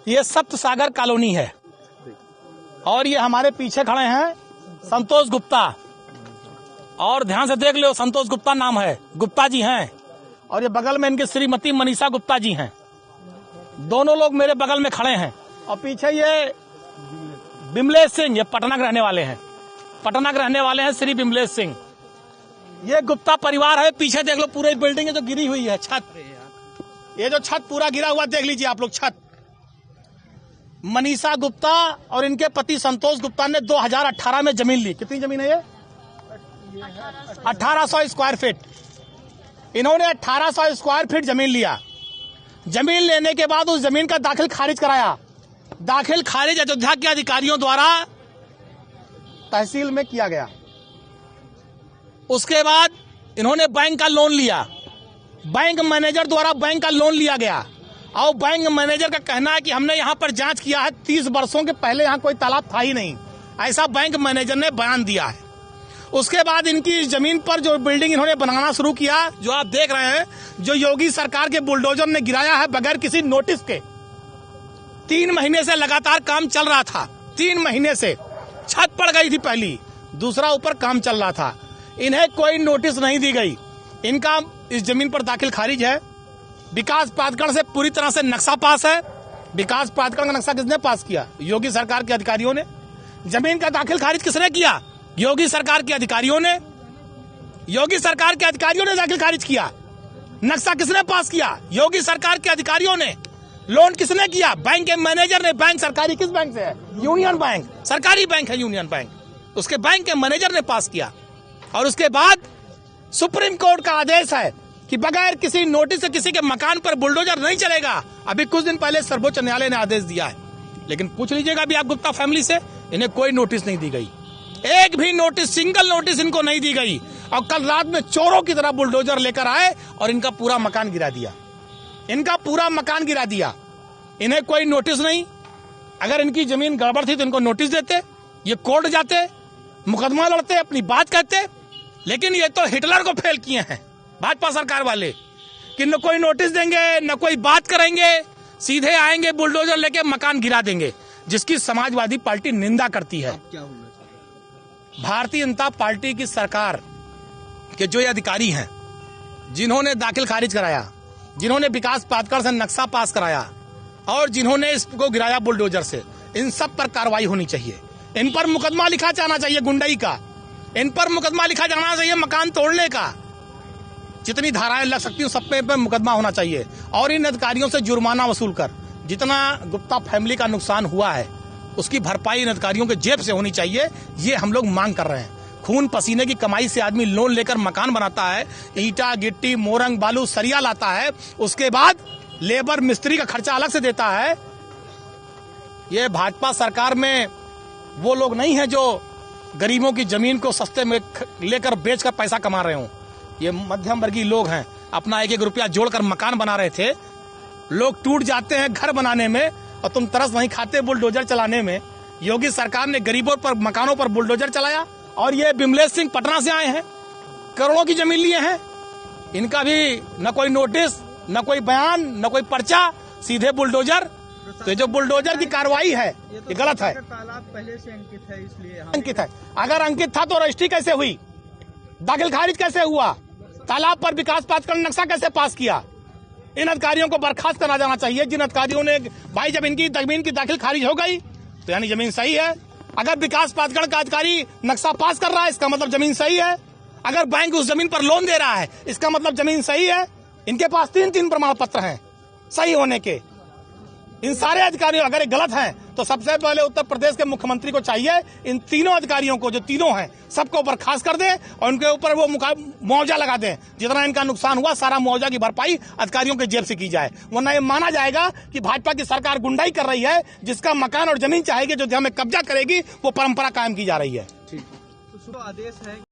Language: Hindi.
ये सप्त सागर कॉलोनी है और ये हमारे पीछे खड़े हैं संतोष गुप्ता। और ध्यान से देख लो, संतोष गुप्ता नाम है, गुप्ता जी हैं। और ये बगल में इनके श्रीमती मनीषा गुप्ता जी हैं। दोनों लोग मेरे बगल में खड़े हैं। और पीछे ये बिमलेश सिंह, ये पटना के रहने वाले हैं, पटना के रहने वाले हैं श्री बिमलेश सिंह। ये गुप्ता परिवार है। पीछे देख लो, पूरी बिल्डिंग जो गिरी हुई है, छत, ये जो छत पूरा गिरा हुआ देख लीजिए आप लोग, छत। मनीषा गुप्ता और इनके पति संतोष गुप्ता ने 2018 में जमीन ली। कितनी जमीन है ये? 1800 स्क्वायर फीट। इन्होंने 1800 स्क्वायर फीट जमीन लिया। जमीन लेने के बाद उस जमीन का दाखिल खारिज कराया। दाखिल खारिज अयोध्या के अधिकारियों द्वारा तहसील में किया गया। उसके बाद इन्होंने बैंक का लोन लिया। बैंक मैनेजर द्वारा बैंक का लोन लिया गया और बैंक मैनेजर का कहना है कि हमने यहाँ पर जांच किया है, 30 वर्षों के पहले यहाँ कोई तालाब था ही नहीं, ऐसा बैंक मैनेजर ने बयान दिया है। उसके बाद इनकी इस जमीन पर जो बिल्डिंग इन्होंने बनाना शुरू किया, जो आप देख रहे हैं, जो योगी सरकार के बुलडोजर ने गिराया है बगैर किसी नोटिस के। 3 महीने से लगातार काम चल रहा था। 3 महीने से छत पड़ गई थी पहली, दूसरा ऊपर काम चल रहा था। इन्हें कोई नोटिस नहीं दी गई। इनका इस जमीन पर दाखिल खारिज है। विकास प्राधिकरण से पूरी तरह से नक्शा पास है। विकास प्राधिकरण का नक्शा किसने पास किया? योगी सरकार के अधिकारियों ने। जमीन का दाखिल खारिज किसने किया? योगी सरकार के अधिकारियों ने। योगी सरकार के अधिकारियों ने दाखिल खारिज किया। नक्शा किसने पास किया? योगी सरकार के अधिकारियों ने। लोन किसने किया? बैंक के मैनेजर ने। बैंक सरकारी किस बैंक से है? यूनियन बैंक, सरकारी बैंक है यूनियन बैंक। उसके बैंक के मैनेजर ने पास किया। और उसके बाद सुप्रीम कोर्ट का आदेश है कि बगैर किसी नोटिस से किसी के मकान पर बुलडोजर नहीं चलेगा। अभी कुछ दिन पहले सर्वोच्च न्यायालय ने आदेश दिया है। लेकिन पूछ लीजिएगा अभी आप गुप्ता फैमिली से, इन्हें कोई नोटिस नहीं दी गई। एक भी नोटिस, सिंगल नोटिस इनको नहीं दी गई। और कल रात में चोरों की तरह बुलडोजर लेकर आए और इनका पूरा मकान गिरा दिया। इनका पूरा मकान गिरा दिया। इन्हें कोई नोटिस नहीं। अगर इनकी जमीन गड़बड़ थी तो इनको नोटिस देते, ये कोर्ट जाते, मुकदमा लड़ते, अपनी बात कहते। लेकिन ये तो हिटलर को फेल किए हैं भाजपा सरकार वाले कि न कोई नोटिस देंगे, न कोई बात करेंगे, सीधे आएंगे बुलडोजर लेके मकान गिरा देंगे, जिसकी समाजवादी पार्टी निंदा करती है। भारतीय जनता पार्टी की सरकार के जो ये अधिकारी हैं, जिन्होंने दाखिल खारिज कराया, जिन्होंने विकास प्राधिकरण से नक्शा पास कराया और जिन्होंने इसको गिराया बुलडोजर से, इन सब पर कार्रवाई होनी चाहिए। इन पर मुकदमा लिखा जाना चाहिए गुंडई का। इन पर मुकदमा लिखा जाना चाहिए मकान तोड़ने का। जितनी धाराएं लग सकती हैं सब पे मुकदमा होना चाहिए। और इन अधिकारियों से जुर्माना वसूल कर जितना गुप्ता फैमिली का नुकसान हुआ है उसकी भरपाई इन अधिकारियों के जेब से होनी चाहिए। ये हम लोग मांग कर रहे हैं। खून पसीने की कमाई से आदमी लोन लेकर मकान बनाता है, ईटा गिट्टी मोरंग बालू सरिया लाता है, उसके बाद लेबर मिस्त्री का खर्चा अलग से देता है। ये भाजपा सरकार में वो लोग नहीं है जो गरीबों की जमीन को सस्ते में लेकर बेचकर पैसा कमा रहे हों। ये मध्यम वर्गीय लोग हैं, अपना 1-1 रुपया जोड़कर मकान बना रहे थे। लोग टूट जाते हैं घर बनाने में और तुम तरस नहीं खाते बुलडोजर चलाने में। योगी सरकार ने गरीबों पर, मकानों पर बुलडोजर चलाया। और ये बिमलेश सिंह पटना से आए हैं, करोड़ों की जमीन लिए हैं। इनका भी न कोई नोटिस, न कोई बयान, न कोई पर्चा, सीधे बुलडोजर। तो जो बुलडोजर की कार्रवाई है ये गलत है। तालाब पहले से अंकित है, इसलिए अंकित है। अगर अंकित था तो रजिस्ट्री कैसे हुई? दाखिल खारिज कैसे हुआ? तालाब पर विकास प्राधिकरण नक्शा कैसे पास किया? इन अधिकारियों को बर्खास्त करा जाना चाहिए। जिन अधिकारियों ने, भाई जब इनकी जमीन की दाखिल खारिज हो गई तो यानी जमीन सही है। अगर विकास प्राधिकरण का अधिकारी नक्शा पास कर रहा है इसका मतलब जमीन सही है। अगर बैंक उस जमीन पर लोन दे रहा है इसका मतलब जमीन सही है। इनके पास 3 प्रमाण पत्र हैं सही होने के। इन सारे अधिकारियों अगर ये गलत हैं तो सबसे पहले उत्तर प्रदेश के मुख्यमंत्री को चाहिए इन तीनों अधिकारियों को, जो तीनों हैं, सबको बर्खास्त कर दें और उनके ऊपर वो मुआवजा लगा दें। जितना इनका नुकसान हुआ सारा मुआवजा की भरपाई अधिकारियों के जेब से की जाए। वरना ये माना जाएगा कि भाजपा की सरकार गुंडाई कर रही है। जिसका मकान और जमीन चाहेगी, जो में कब्जा करेगी, वो परंपरा कायम की जा रही है। ठीक, तो आदेश है।